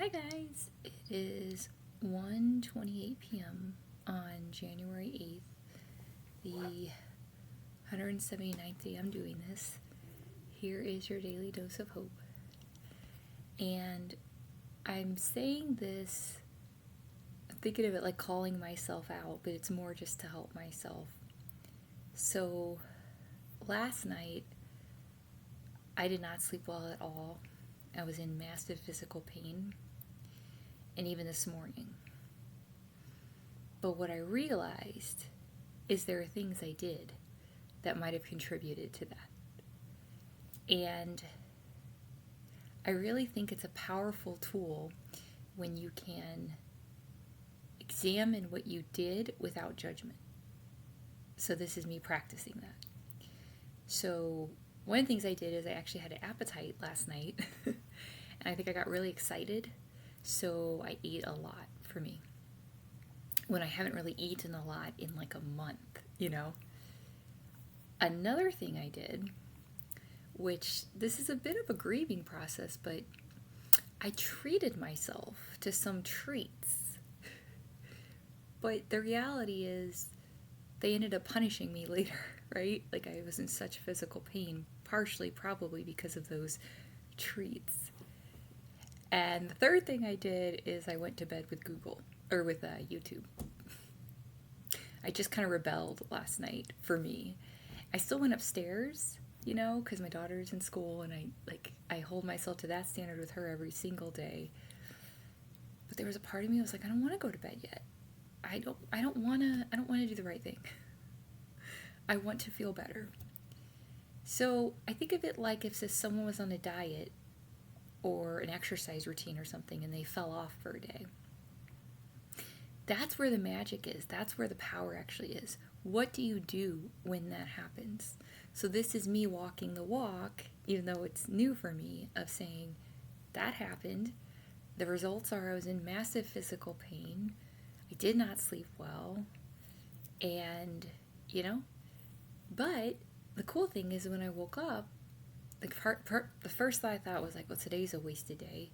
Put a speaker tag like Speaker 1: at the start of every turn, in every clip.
Speaker 1: Hi guys, it is 1:28 p.m. on January 8th, the 179th day I'm doing this. Here is your daily dose of hope. And I'm saying this, I'm thinking of it like calling myself out, but it's more just to help myself. So last night, I did not sleep well at all. I was in massive physical pain. And even this morning. But what I realized is there are things I did that might have contributed to that. And I really think it's a powerful tool when you can examine what you did without judgment. So this is me practicing that. So one of the things I did is I actually had an appetite last night. And I think I got really excited. So I ate a lot for me. When I haven't really eaten a lot in like a month, Another thing I did, which this is a bit of a grieving process, but I treated myself to some treats. But the reality is they ended up punishing me later, right? Like I was in such physical pain, partially probably because of those treats. And the third thing I did is I went to bed with YouTube. I just kind of rebelled last night for me. I still went upstairs, because my daughter's in school and I hold myself to that standard with her every single day. But there was a part of me that was like, I don't want to go to bed yet. I don't want to do the right thing. I want to feel better. So I think of it like if someone was on a diet or an exercise routine or something and they fell off for a day. That's where the magic is. That's where the power actually is. What do you do when that happens? So this is me walking the walk, even though it's new for me, of saying, that happened. The results are I was in massive physical pain. I did not sleep well. And, but the cool thing is when I woke up, the first thought I thought was like, well, today's a wasted day.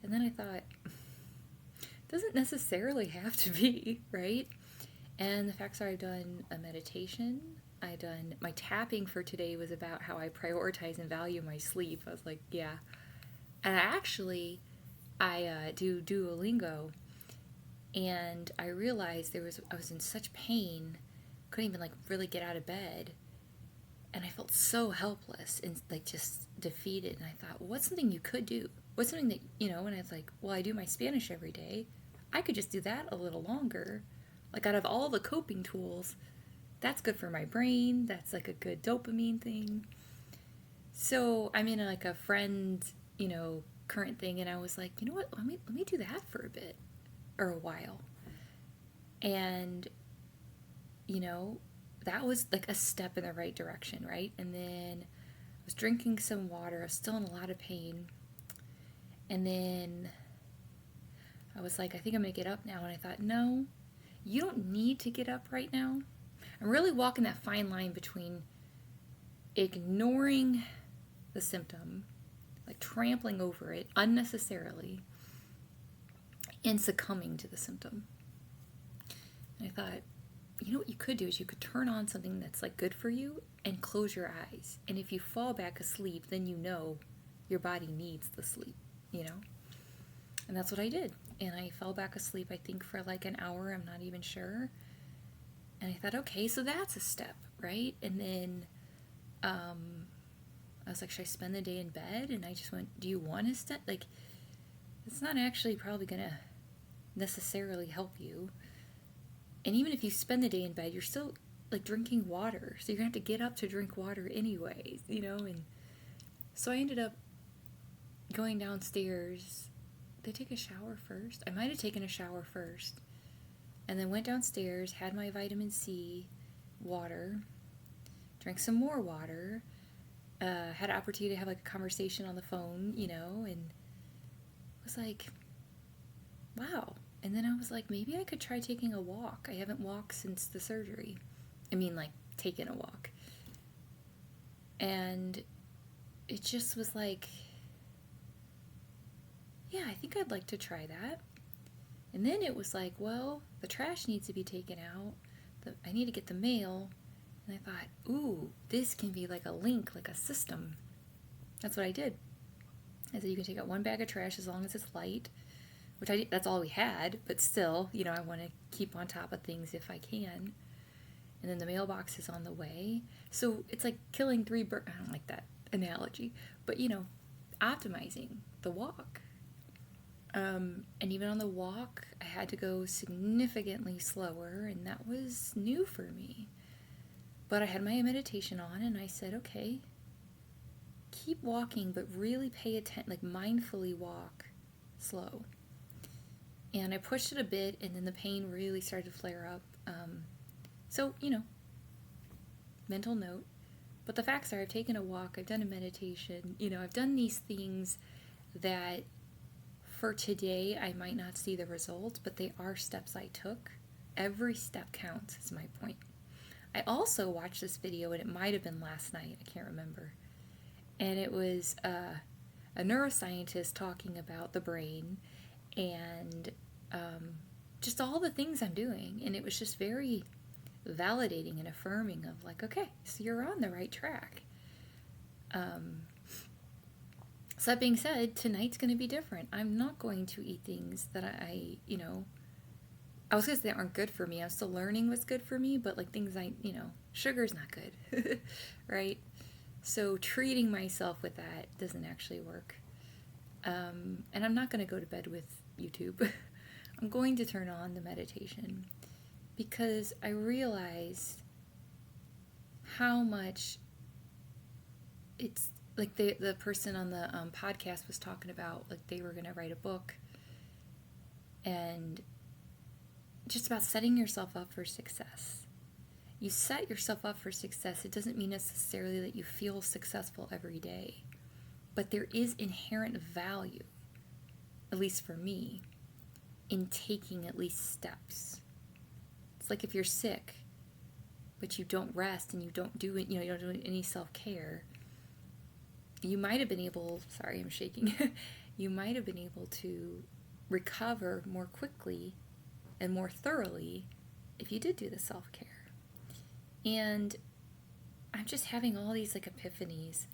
Speaker 1: And then I thought, it doesn't necessarily have to be, right? And the facts are I've done a meditation. My tapping for today was about how I prioritize and value my sleep. I was like, yeah. And I do Duolingo. And I realized I was in such pain, couldn't even really get out of bed. And I felt so helpless and just defeated. And I thought, well, what's something you could do? What's something that, and I was like, well, I do my Spanish every day. I could just do that a little longer. Out of all the coping tools, that's good for my brain. That's a good dopamine thing. So I'm in a friend, current thing. And I was like, you know what? Let me do that for a bit or a while. And, that was a step in the right direction, right? And then I was drinking some water. I was still in a lot of pain. And then I was like, I think I'm going to get up now. And I thought, no, you don't need to get up right now. I'm really walking that fine line between ignoring the symptom, trampling over it unnecessarily, and succumbing to the symptom. And I thought, what you could do is you could turn on something that's good for you and close your eyes. And if you fall back asleep, then your body needs the sleep, And that's what I did. And I fell back asleep, I think, for an hour. I'm not even sure. And I thought, okay, so that's a step, right? And then I was like, should I spend the day in bed? And I just went, do you want to step? It's not actually probably going to necessarily help you. And even if you spend the day in bed, you're still drinking water. So you're going to have to get up to drink water anyways, And so I ended up going downstairs. Did I take a shower first? I might have taken a shower first. And then went downstairs, had my vitamin C water, drank some more water, had an opportunity to have a conversation on the phone, and was like, wow. And then I was like, maybe I could try taking a walk. I haven't walked since the surgery. I mean, taken a walk. And it just was yeah, I think I'd like to try that. And then it was like, well, the trash needs to be taken out. I need to get the mail. And I thought, ooh, this can be like a link, like a system. That's what I did. I said, you can take out one bag of trash as long as it's light, which that's all we had, but still, I want to keep on top of things if I can. And then the mailbox is on the way. So it's like killing three birds. I don't like that analogy, but optimizing the walk. And even on the walk, I had to go significantly slower, and that was new for me. But I had my meditation on, and I said, okay, keep walking, but really pay attention, like mindfully walk slow. And I pushed it a bit, and then the pain really started to flare up. So, mental note. But the facts are, I've taken a walk, I've done a meditation, I've done these things that for today I might not see the results, but they are steps I took. Every step counts, is my point. I also watched this video, and it might have been last night, I can't remember. And it was a neuroscientist talking about the brain and just all the things I'm doing. And it was just very validating and affirming of like, okay, so you're on the right track. So that being said, tonight's going to be different. I'm not going to eat things that I was going to say aren't good for me. I'm still learning what's good for me, but like things sugar's not good, right? So treating myself with that doesn't actually work. And I'm not going to go to bed with YouTube. I'm going to turn on the meditation because I realized how much it's like the person on the podcast was talking about, like they were going to write a book and just about setting yourself up for success. You set yourself up for success. It doesn't mean necessarily that you feel successful every day, but there is inherent value, at least for me, in taking at least steps. It's like if you're sick, but you don't rest and you don't do it, you don't do any self-care, you might have been able, sorry, I'm shaking, you might have been able to recover more quickly and more thoroughly if you did do the self-care. And I'm just having all these like epiphanies.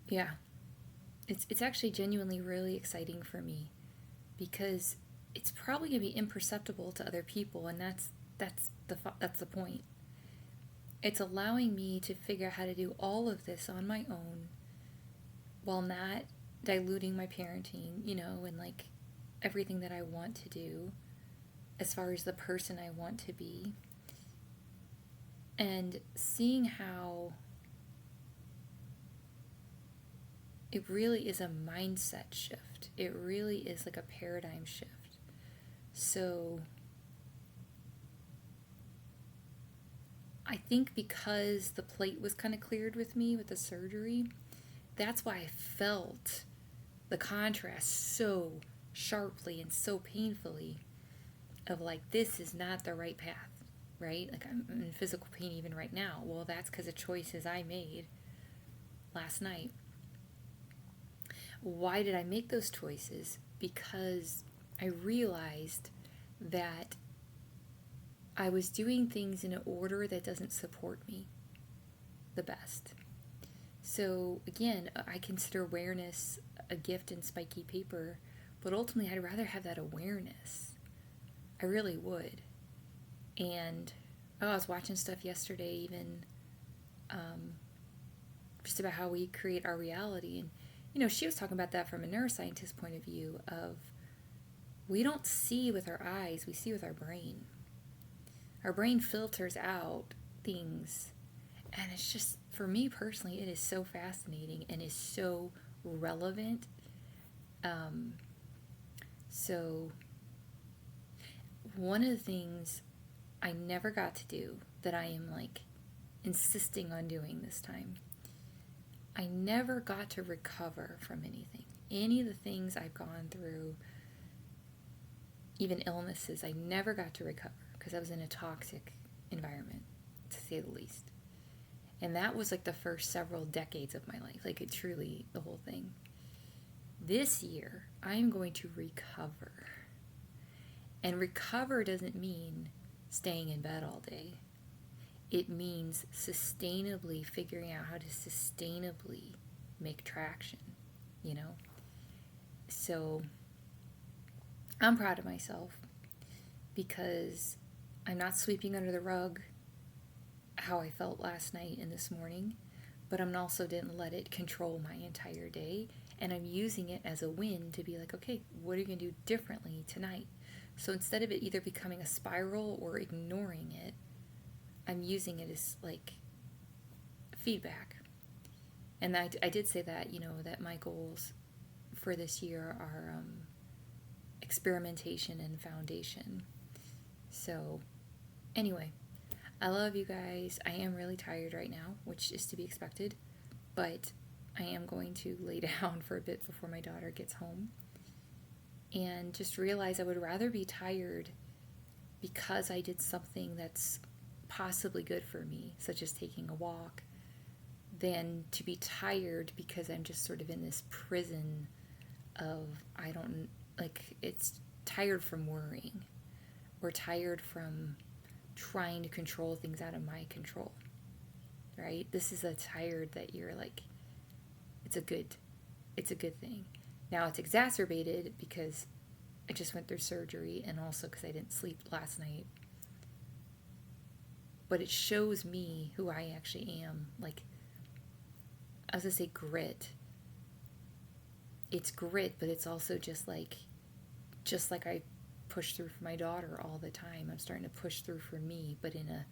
Speaker 1: Yeah, it's actually genuinely really exciting for me because it's probably gonna be imperceptible to other people, and that's the point. It's allowing me to figure out how to do all of this on my own while not diluting my parenting, and like everything that I want to do as far as the person I want to be, and seeing how it really is a mindset shift. It really is like a paradigm shift. So I think because the plate was kind of cleared with me with the surgery, that's why I felt the contrast so sharply and so painfully of like, this is not the right path, right? Like I'm in physical pain even right now. Well, that's because of choices I made last night. Why did I make those choices? Because I realized that I was doing things in an order that doesn't support me the best. So again, I consider awareness a gift in spiky paper, but ultimately I'd rather have that awareness. I really would. And I was watching stuff yesterday even just about how we create our reality. And, she was talking about that from a neuroscientist point of view of we don't see with our eyes, we see with our brain. Our brain filters out things. And it's just, for me personally, it is so fascinating and is so relevant. So one of the things I never got to do that I am like insisting on doing this time, I never got to recover from anything. Any of the things I've gone through, even illnesses, I never got to recover because I was in a toxic environment, to say the least. And that was like the first several decades of my life, like it truly, the whole thing. This year, I'm going to recover. And recover doesn't mean staying in bed all day. It means sustainably figuring out how to sustainably make traction, you know? So I'm proud of myself because I'm not sweeping under the rug how I felt last night and this morning, but I'm also didn't let it control my entire day. And I'm using it as a win to be like, okay, what are you going to do differently tonight? So instead of it either becoming a spiral or ignoring it, I'm using it as like feedback. And I did say that, you know, that my goals for this year are experimentation and foundation. So anyway, I love you guys. I am really tired right now, which is to be expected, but I am going to lay down for a bit before my daughter gets home and just realize I would rather be tired because I did something that's possibly good for me, such as taking a walk, than to be tired because I'm just sort of in this prison of, I don't, like, it's tired from worrying or tired from trying to control things out of my control, right? This is a tired that you're like, it's a good thing. Now it's exacerbated because I just went through surgery and also because I didn't sleep last night. But it shows me who I actually am. Like, I was going to say grit. It's grit, but it's also just like I push through for my daughter all the time. I'm starting to push through for me, but in a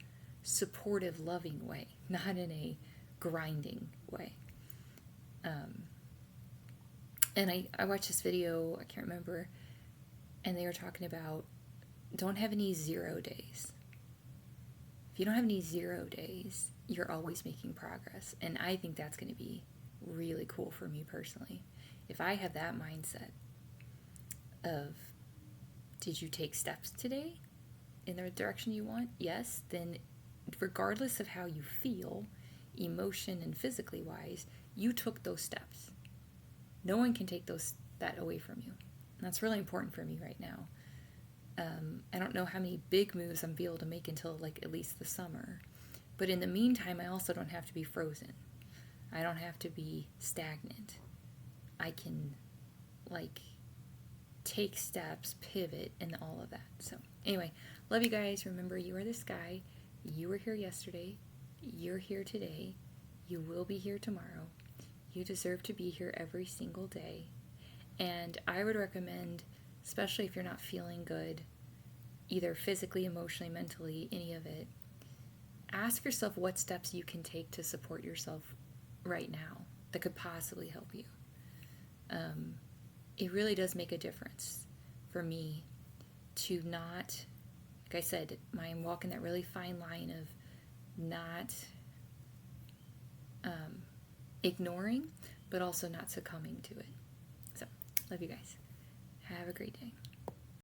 Speaker 1: supportive, loving way, not in a grinding way. And I watched this video, I can't remember, and they were talking about don't have any 0 days. If you don't have any 0 days, you're always making progress. And I think that's going to be really cool for me personally. If I have that mindset of, did you take steps today in the direction you want? Yes. Then regardless of how you feel, emotion and physically wise, you took those steps. No one can take that away from you. And that's really important for me right now. I don't know how many big moves I'm be able to make until like at least the summer. But in the meantime, I also don't have to be frozen. I don't have to be stagnant. I can like take steps, pivot, and all of that. So anyway, love you guys. Remember, you are the sky. You were here yesterday. You're here today. You will be here tomorrow. You deserve to be here every single day. And I would recommend, especially if you're not feeling good, either physically, emotionally, mentally, any of it, ask yourself what steps you can take to support yourself right now that could possibly help you. It really does make a difference for me to not, like I said, I'm walking that really fine line of not ignoring, but also not succumbing to it. So, love you guys. Have a great day.